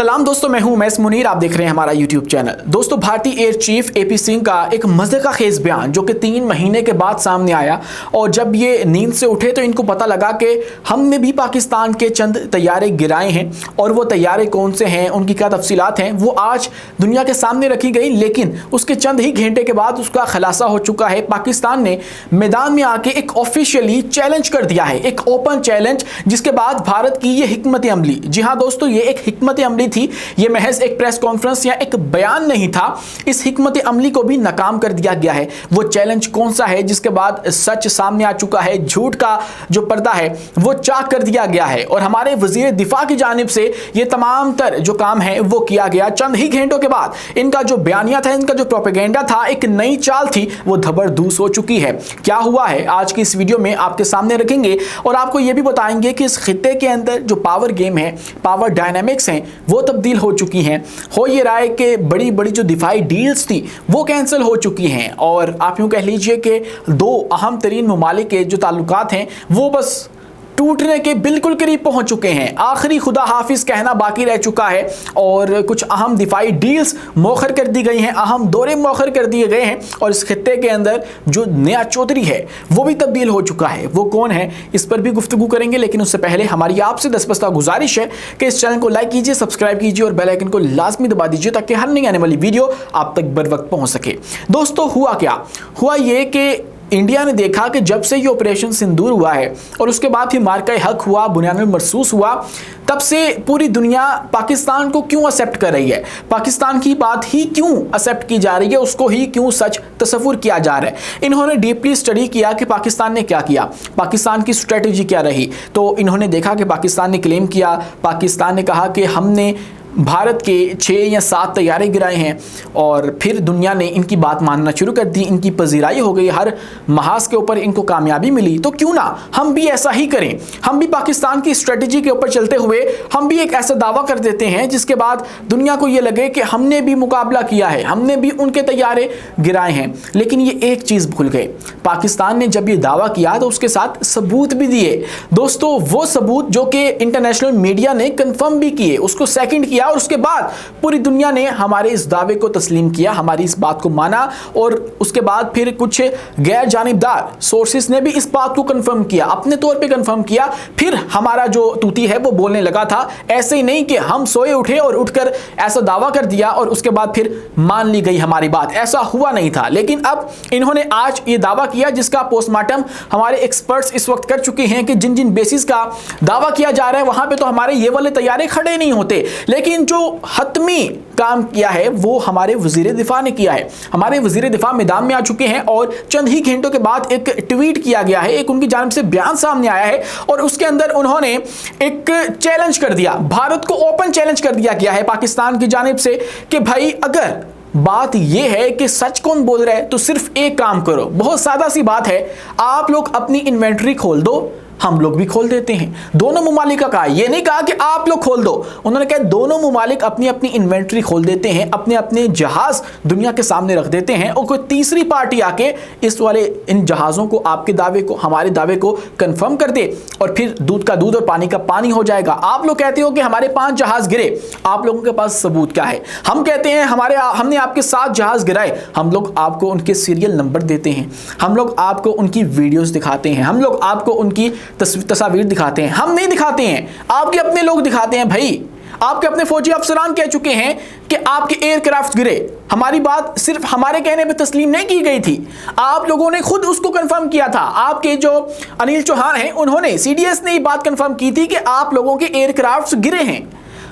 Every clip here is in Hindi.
सलाम दोस्तों, मैं हूं उमैस मुनीर। आप देख रहे हैं हमारा यूट्यूब चैनल। दोस्तों, भारतीय एयर चीफ एपी सिंह का एक मजे का खेज बयान जो कि 3 महीने के बाद सामने आया, और जब ये नींद से उठे तो इनको पता लगा कि हमने भी पाकिस्तान के चंद तैयारे गिराए हैं, और वो तैयारे कौन से हैं, उनकी क्या तफसीलात हैं, वो आज दुनिया के सामने रखी गई। लेकिन उसके चंद ही घंटे के बाद उसका खुलासा हो चुका है। पाकिस्तान ने मैदान में आके एक ऑफिशियली चैलेंज कर दिया है, एक ओपन चैलेंज, जिसके बाद भारत की ये हिकमत अमली, जी हाँ दोस्तों, ये एक हिकमत अमली थी, ये महज एक प्रेस कॉन्फ्रेंस या एक बयान नहीं था। इस हिकमत अमली को भी नाकाम कर दिया गया है। वो चैलेंज कौन सा है जिसके बाद सच सामने आ चुका है, झूठ का जो पर्दा है वो चाक कर दिया गया है, और हमारे वजीर दिफा की जानिब से ये तमाम तर जो काम है वो किया गया। चंद ही घंटों के बाद इनका जो बयानिया था, इनका जो प्रोपेगेंडा था, एक नई चाल थी, वो धबरदूस हो चुकी है। क्या हुआ है आज की इस वीडियो में आपके सामने रखेंगे, और आपको ये भी बताएंगे कि इस खित्ते के अंदर जो पावर गेम है, पावर डायनामिक्स हैं, वो तब्दील हो चुकी हैं। हो ये रहा है कि बड़ी बड़ी जो दिफाई डील्स थी वो कैंसिल हो चुकी हैं, और आप यूँ कह लीजिए कि 2 अहम तरीन ममालिक के जो ताल्लुकात हैं वो बस टूटने के बिल्कुल करीब पहुंच चुके हैं। आखिरी खुदा हाफिज कहना बाकी रह चुका है, और कुछ अहम दिफाई डील्स मौखर कर दी गई हैं, अहम दौरे मौखर कर दिए गए हैं, और इस खित्ते के अंदर जो नया चौधरी है वो भी तब्दील हो चुका है। वो कौन है, इस पर भी गुफ्तगू करेंगे। लेकिन उससे पहले हमारी आपसे दस्तबस्ता गुजारिश है कि इस चैनल को लाइक कीजिए, सब्सक्राइब कीजिए और बेल आइकन को लाजमी दबा दीजिए ताकि हर नई आने वाली वीडियो आप तक बर वक्त पहुंच सके। दोस्तों, हुआ क्या? हुआ ये कि इंडिया ने देखा कि जब से ये ऑपरेशन सिंदूर हुआ है और उसके बाद ही मार्का हक हुआ, बुनियानुल मरसूस हुआ, तब से पूरी दुनिया पाकिस्तान को क्यों एक्सेप्ट कर रही है, पाकिस्तान की बात ही क्यों एक्सेप्ट की जा रही है, उसको ही क्यों सच तस्वुर किया जा रहा है। इन्होंने डीपली स्टडी किया कि पाकिस्तान ने क्या किया, पाकिस्तान की स्ट्रेटजी क्या रही। तो इन्होंने देखा कि पाकिस्तान ने क्लेम किया, पाकिस्तान ने कहा कि हमने भारत के 6 या 7 तैयारे गिराए हैं, और फिर दुनिया ने इनकी बात मानना शुरू कर दी, इनकी पजीराई हो गई, हर महाज के ऊपर इनको कामयाबी मिली। तो क्यों ना हम भी ऐसा ही करें, हम भी पाकिस्तान की स्ट्रेटजी के ऊपर चलते हुए हम भी एक ऐसा दावा कर देते हैं जिसके बाद दुनिया को ये लगे कि हमने भी मुकाबला किया है, हमने भी उनके तैयारे गिराए हैं। लेकिन ये एक चीज़ भूल गए, पाकिस्तान ने जब ये दावा किया तो उसके साथ सबूत भी दिए। दोस्तों, वो सबूत जो कि इंटरनेशनल मीडिया ने कंफर्म भी किए, उसको सेकंड किया, और उसके बाद पूरी दुनिया ने हमारे इस दावे को तस्लीम किया, हमारी इस बात को माना, और उसके बाद फिर कुछ गैर जानिबदार सोर्सेस ने भी इस बात को कंफर्म किया, अपने तौर पे कंफर्म किया। फिर हमारा जो तूती है वो बोलने लगा था। ऐसे ही नहीं कि हम सोए उठे और उठकर ऐसा दावा कर दिया और उसके बाद फिर मान ली गई हमारी बात, ऐसा हुआ नहीं था। लेकिन अब इन्होंने आज ये दावा किया जिसका पोस्टमार्टम हमारे एक्सपर्ट्स इस वक्त कर चुके हैं कि जिन जिन बेसिस का दावा किया जा रहा है वहां पे तो हमारे ये वाले तैयारे खड़े नहीं होते। लेकिन जो हतमी काम किया है वो हमारे वजीर दिफा ने किया है। हमारे वजीर दिफा मैदान में आ चुके हैं, और चंद ही घंटों के बाद एक ट्वीट किया गया है, एक उनकी जानिब से बयान सामने आया है, और उसके अंदर उन्होंने एक चैलेंज कर दिया, भारत को ओपन चैलेंज कर दिया गया है पाकिस्तान की जानिब से कि भाई अगर बात यह है कि सच कौन बोल रहा है तो सिर्फ एक काम करो, बहुत सादा सी बात है, आप लोग अपनी इन्वेंट्री खोल दो, हम लोग भी खोल देते हैं। दोनों मुमालिक का कहा, यह नहीं कहा कि आप लोग खोल दो, उन्होंने कहा दोनों मुमालिक अपनी अपनी इन्वेंट्री खोल देते हैं, अपने अपने जहाज दुनिया के सामने रख देते हैं, और कोई तीसरी पार्टी आके इस वाले इन जहाज़ों को, आपके दावे को, हमारे दावे को कंफर्म कर दे, और फिर दूध का दूध और पानी का पानी हो जाएगा। आप लोग कहते हो कि हमारे 5 जहाज गिरे, आप लोगों के पास सबूत क्या है? हम कहते हैं हमने आपके 7 जहाज गिराए, हम लोग आपको उनके सीरियल नंबर देते हैं, हम लोग आपको उनकी वीडियोस दिखाते हैं, हम लोग आपको उनकी तस्वीर दिखाते हैं। हम नहीं दिखाते हैं, आपके अपने लोग दिखाते हैं। भाई, आपके अपने फौजी अफसरान कह चुके हैं कि आपके एयरक्राफ्ट गिरे। हमारी बात सिर्फ हमारे कहने पे तस्लीम नहीं की गई थी, आप लोगों ने खुद उसको कंफर्म किया था। आपके जो अनिल चौहान हैं, उन्होंने, सीडीएस ने ये बात कंफर्म की थी कि आप लोगों के एयरक्राफ्ट गिरे हैं।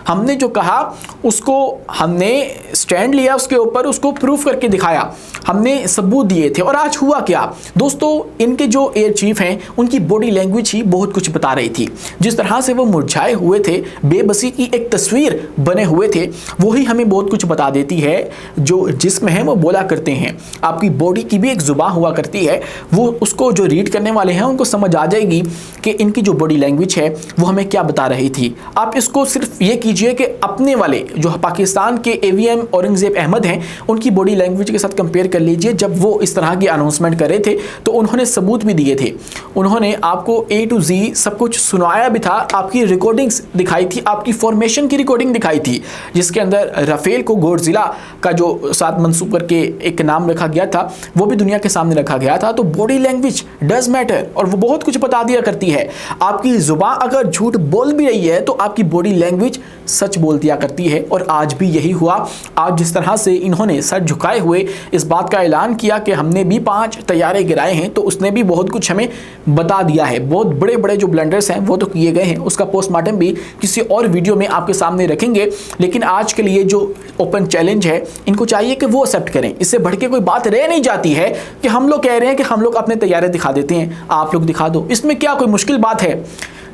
हमने जो कहा उसको हमने स्टैंड लिया, उसके ऊपर उसको प्रूफ करके दिखाया, हमने सबूत दिए थे। और आज हुआ क्या दोस्तों, इनके जो एयर चीफ हैं उनकी बॉडी लैंग्वेज ही बहुत कुछ बता रही थी। जिस तरह से वो मुरझाए हुए थे, बेबसी की एक तस्वीर बने हुए थे, वही हमें बहुत कुछ बता देती है। जो जिस्म है वो बोला करते हैं, आपकी बॉडी की भी एक जुबान हुआ करती है, वो उसको जो रीड करने वाले हैं उनको समझ आ जाएगी कि इनकी जो बॉडी लैंग्वेज है वो हमें क्या बता रही थी। आप इसको सिर्फ ये कीजिए कि अपने वाले जो पाकिस्तान के AVM औरंगजेब अहमद हैं उनकी बॉडी लैंग्वेज के साथ कंपेयर कर लीजिए। जब वो इस तरह की अनाउंसमेंट कर रहे थे तो उन्होंने सबूत भी दिए थे, उन्होंने आपको A to Z सब कुछ सुनाया भी था, आपकी रिकॉर्डिंग्स दिखाई थी, आपकी फॉर्मेशन की रिकॉर्डिंग दिखाई थी, जिसके अंदर राफेल को गॉडजिला का जो साथ मंसूब करके एक नाम रखा गया था वो भी दुनिया के सामने रखा गया था। तो बॉडी लैंग्वेज डज मैटर और वो बहुत कुछ बता दिया करती है। आपकी जुबान अगर झूठ बोल भी रही है तो आपकी बॉडी लैंग्वेज सच बोल दिया करती है, और आज भी यही हुआ। आज जिस तरह से इन्होंने सर झुकाए हुए इस बात का ऐलान किया कि हमने भी 5 तैयारे गिराए हैं, तो उसने भी बहुत कुछ हमें बता दिया है। बहुत बड़े बड़े जो ब्लंडर्स हैं वो तो किए गए हैं, उसका पोस्टमार्टम भी किसी और वीडियो में आपके सामने रखेंगे। लेकिन आज के लिए जो ओपन चैलेंज है इनको चाहिए कि वो एक्सेप्ट करें। इससे बढ़ के कोई बात रह नहीं जाती है कि हम लोग कह रहे हैं कि हम लोग अपने तैयारे दिखा देते हैं, आप लोग दिखा दो। इसमें क्या कोई मुश्किल बात है?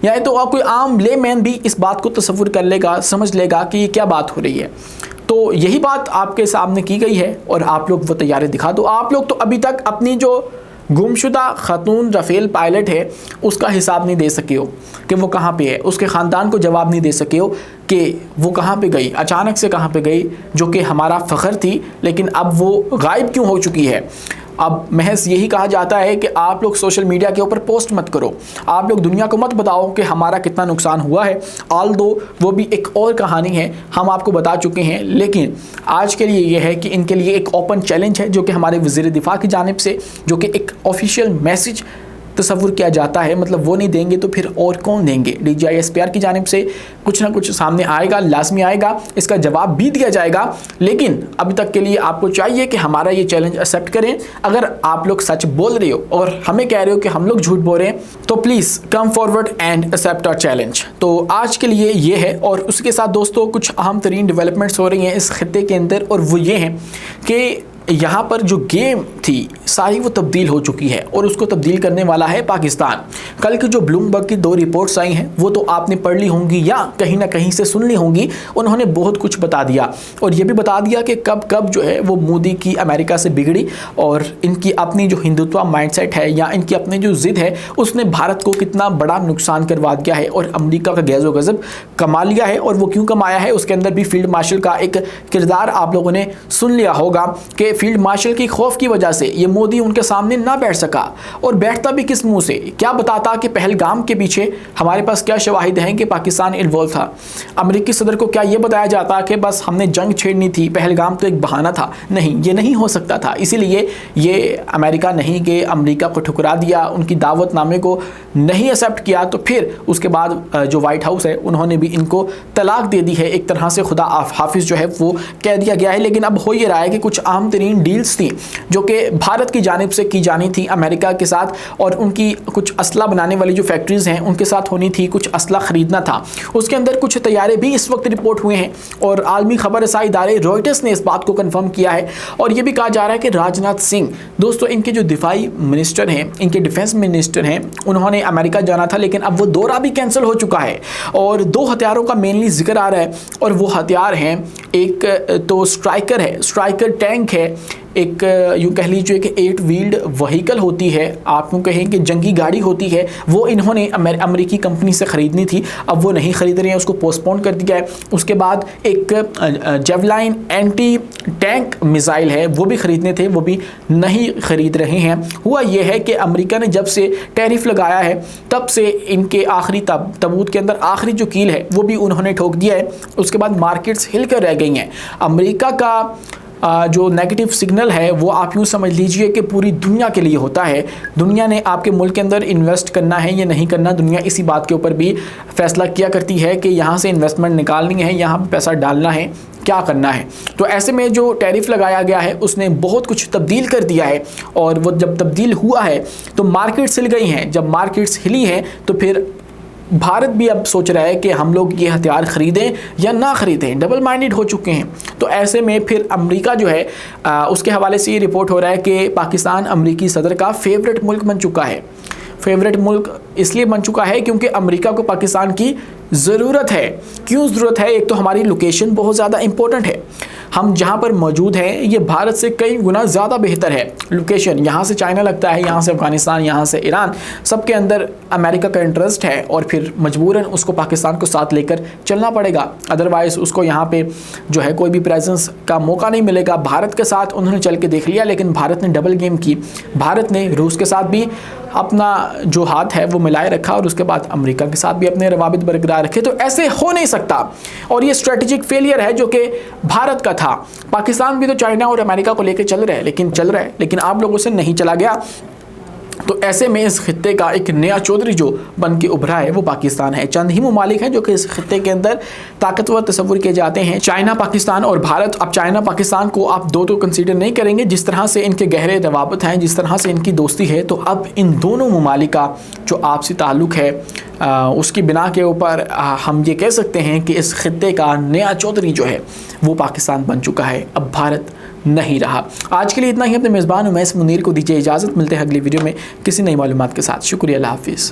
या तो कोई आम लेमैन भी इस बात को तसव्वुर कर लेगा, समझ लेगा कि ये क्या बात हो रही है। तो यही बात आपके सामने की गई है और आप लोग वो तैयारे दिखा दो। आप लोग तो अभी तक अपनी जो गुमशुदा खातून राफेल पायलट है उसका हिसाब नहीं दे सके हो कि वो कहाँ पे है, उसके ख़ानदान को जवाब नहीं दे सके हो कि वो कहाँ पे गई, अचानक से कहाँ पे गई, जो कि हमारा फ़ख्र थी, लेकिन अब वो गायब क्यों हो चुकी है। अब महज यही कहा जाता है कि आप लोग सोशल मीडिया के ऊपर पोस्ट मत करो, आप लोग दुनिया को मत बताओ कि हमारा कितना नुकसान हुआ है। ऑल दो वो भी एक और कहानी है, हम आपको बता चुके हैं। लेकिन आज के लिए ये है कि इनके लिए एक ओपन चैलेंज है जो कि हमारे वज़ीर दिफा की जानिब से, जो कि एक ऑफिशियल मैसेज तस्वुर किया जाता है, मतलब वो नहीं देंगे तो फिर और कौन देंगे। DGI-SPR की जानिब से कुछ ना कुछ सामने आएगा, लाजमी आएगा, इसका जवाब भी दिया जाएगा। लेकिन अभी तक के लिए आपको चाहिए कि हमारा ये चैलेंज एक्सेप्ट करें। अगर आप लोग सच बोल रहे हो और हमें कह रहे हो कि हम लोग झूठ बोल रहे हैं तो please come forward and accept our challenge. तो आज के लिए ये है। और उसके साथ दोस्तों कुछ अहम तरीन डेवलपमेंट्स हो रही हैं इस खित्ते के अंदर, और वो ये हैं कि यहाँ पर जो गेम थी सारी वो तब्दील हो चुकी है और उसको तब्दील करने वाला है पाकिस्तान। कल की जो ब्लूमबर्ग की 2 रिपोर्ट्स आई हैं वो तो आपने पढ़ ली होंगी या कहीं ना कहीं से सुन ली होंगी। उन्होंने बहुत कुछ बता दिया और ये भी बता दिया कि कब कब जो है वो मोदी की अमेरिका से बिगड़ी और इनकी अपनी जो हिंदुत्व माइंडसेट है या इनकी अपनी जो ज़िद है उसने भारत को कितना बड़ा नुकसान करवा दिया है और अमेरिका का गैज़ो गज़ब कमा लिया है। और वो क्यों कमाया है उसके अंदर भी फील्ड मार्शल का एक किरदार आप लोगों ने सुन लिया होगा कि फील्ड मार्शल की खौफ की वजह से ये मोदी उनके सामने ना बैठ सका। और बैठता भी किस मुंह से, क्या बताता कि पहलगाम के पीछे हमारे पास क्या शवाहिद हैं कि पाकिस्तान इन्वॉल्व था। अमेरिकी सदर को क्या ये बताया जाता कि बस हमने जंग छेड़नी थी, पहलगाम तो एक बहाना था। नहीं, ये नहीं हो सकता था। इसीलिए ये अमेरिका नहीं गए, अमेरिका को ठुकरा दिया, उनकी दावतनामे को नहीं एक्सेप्ट किया। तो फिर उसके बाद जो व्हाइट हाउस है उन्होंने भी इनको तलाक दे दी है, एक तरह से खुदा हाफिज जो है वो कह दिया गया है। लेकिन अब हो ये रहा है कि कुछ अहम तरीन डील्स थी जो कि भारत की जानिब से की जानी थी अमेरिका के साथ, और उनकी कुछ असला बनाने वाली जो फैक्ट्रीज हैं उनके साथ होनी थी, कुछ असला खरीदना था। उसके अंदर कुछ तैयारे भी इस वक्त रिपोर्ट हुए हैं और आलमी खबर रसाई इदारे रॉयटर्स ने इस बात को कंफर्म किया है। और ये भी कहा जा रहा है कि राजनाथ सिंह, दोस्तों इनके जो दिफाई मिनिस्टर हैं, इनके डिफेंस मिनिस्टर हैं, उन्होंने अमेरिका जाना था लेकिन अब वो दौरा भी कैंसिल हो चुका है। और 2 हथियारों का मेनली जिक्र आ रहा है और वो हथियार हैं, एक तो स्ट्राइकर है, स्ट्राइकर टैंक है, एक यूँ कह लीजिए कि 8 व्हील्ड वहीकल होती है, आप यूँ कहें कि जंगी गाड़ी होती है, वो इन्होंने अमेरिकी कंपनी से ख़रीदनी थी, अब वो नहीं ख़रीद रहे हैं, उसको पोस्टपोन कर दिया है। उसके बाद एक जेवलाइन एंटी टैंक मिसाइल है, वो भी ख़रीदने थे, वो भी नहीं ख़रीद रहे हैं। हुआ ये है कि अमेरिका ने जब से टैरिफ लगाया है तब से इनके आखिरी तबूत के अंदर आखिरी जो कील है वो भी उन्होंने ठोक दिया है। उसके बाद मार्केट्स हिल कर रह गई हैं। अमेरिका का जो नेगेटिव सिग्नल है वो आप यूँ समझ लीजिए कि पूरी दुनिया के लिए होता है। दुनिया ने आपके मुल्क के अंदर इन्वेस्ट करना है या नहीं करना, दुनिया इसी बात के ऊपर भी फैसला किया करती है कि यहाँ से इन्वेस्टमेंट निकालनी है, यहाँ पे पैसा डालना है, क्या करना है। तो ऐसे में जो टैरिफ लगाया गया है उसने बहुत कुछ तब्दील कर दिया है और वो जब तब्दील हुआ है तो मार्केट्स हिल गई हैं। जब मार्केट्स हिली हैं तो फिर भारत भी अब सोच रहा है कि हम लोग ये हथियार ख़रीदें या ना ख़रीदें, डबल माइंडेड हो चुके हैं। तो ऐसे में फिर अमेरिका जो है उसके हवाले से ये रिपोर्ट हो रहा है कि पाकिस्तान अमेरिकी सदर का फेवरेट मुल्क बन चुका है। फेवरेट मुल्क इसलिए बन चुका है क्योंकि अमेरिका को पाकिस्तान की ज़रूरत है। क्यों ज़रूरत है? एक तो हमारी लोकेशन बहुत ज़्यादा इंपॉर्टेंट है, हम जहाँ पर मौजूद हैं ये भारत से कई गुना ज़्यादा बेहतर है। लोकेशन यहाँ से चाइना लगता है, यहाँ से अफगानिस्तान, यहाँ से ईरान, सबके अंदर अमेरिका का इंटरेस्ट है और फिर मजबूरन उसको पाकिस्तान को साथ लेकर चलना पड़ेगा, अदरवाइज़ उसको यहाँ पे जो है कोई भी प्रेजेंस का मौका नहीं मिलेगा। भारत के साथ उन्होंने चल के देख लिया, लेकिन भारत ने डबल गेम की। भारत ने रूस के साथ भी अपना जो हाथ है वो मिलाए रखा और उसके बाद अमेरिका के साथ भी अपने रवाबित बरकरार रखे। तो ऐसे हो नहीं सकता और ये स्ट्रेटेजिक फेलियर है जो कि भारत का था। पाकिस्तान भी तो चाइना और अमेरिका को लेकर चल रहा है, लेकिन आप लोगों से नहीं चला गया। तो ऐसे में इस खित्ते का एक नया चौधरी जो बन के उभरा है वो पाकिस्तान है। चंद ही ममालिक हैं जो कि इस खित्ते के अंदर ताकतवर तस्वुर किए जाते हैं, चाइना, पाकिस्तान और भारत। अब चाइना पाकिस्तान को आप दो तो कंसीडर नहीं करेंगे, जिस तरह से इनके गहरे रवाबत हैं, जिस तरह से इनकी दोस्ती है, तो अब इन दोनों ममालिक का जो आपसी ताल्लुक़ है उसकी बिना के ऊपर हम ये कह सकते हैं कि इस खित्ते का नया चौधरी जो है वो पाकिस्तान बन चुका है, अब भारत नहीं रहा। आज के लिए इतना ही। अपने मेज़बान उमैस मुनीर को दीजिए इजाज़त। मिलते हैं अगली वीडियो में किसी नई मालूमात के साथ। शुक्रिया, अल्लाह हाफिज़।